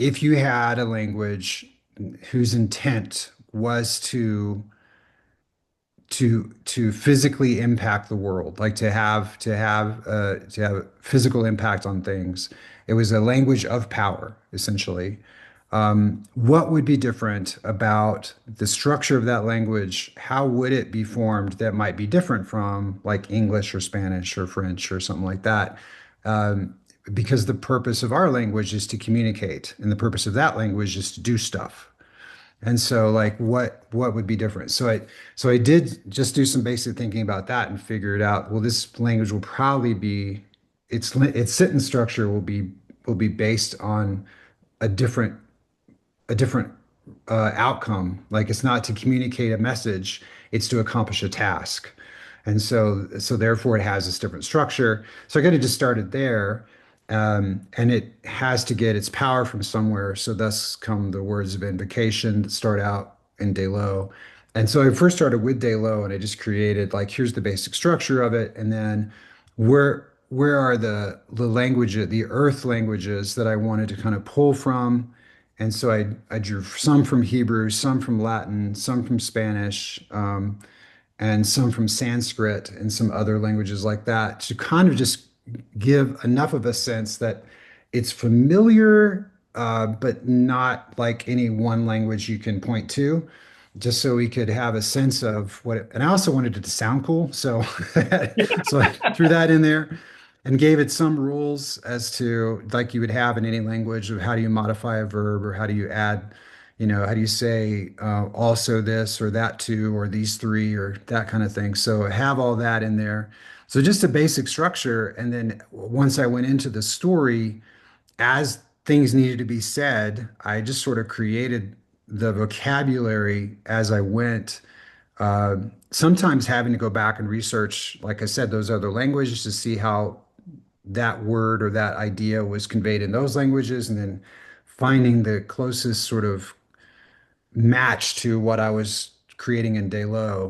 if you had a language whose intent was to physically impact the world, like to have physical impact on things. It was a language of power, essentially. What would be different about the structure of that language? How would it be formed that might be different from like English or Spanish or French or something like that? Um, because the purpose of our language is to communicate, and the purpose of that language is to do stuff. And so like what would be different? So I did just do some basic thinking about that and figured out, well, this language will probably be its sentence structure will be based on a different a different outcome. Like it's not to communicate a message, it's to accomplish a task. And so therefore it has this different structure. So I kind of just started there. And it has to get its power from somewhere. So thus come the words of invocation that start out in Deil'o. And so I first started with Deil'o and I just created like, here's the basic structure of it. And then where are the language, the earth languages that I wanted to kind of pull from. And so I drew some from Hebrew, some from Latin, some from Spanish, and some from Sanskrit and some other languages like that to kind of just give enough of a sense that it's familiar, but not like any one language you can point to, just so we could have a sense of what it, and I also wanted it to sound cool. So, so I threw that in there and gave it some rules as to like you would have in any language of how do you modify a verb or how do you add, how do you say also this or that too or these three or that kind of thing. So I have all that in there. So just a basic structure. And then once I went into the story, as things needed to be said, I just sort of created the vocabulary as I went. Sometimes having to go back and research, like I said, those other languages to see how that word or that idea was conveyed in those languages, and then finding the closest sort of match to what I was creating in Deil'o.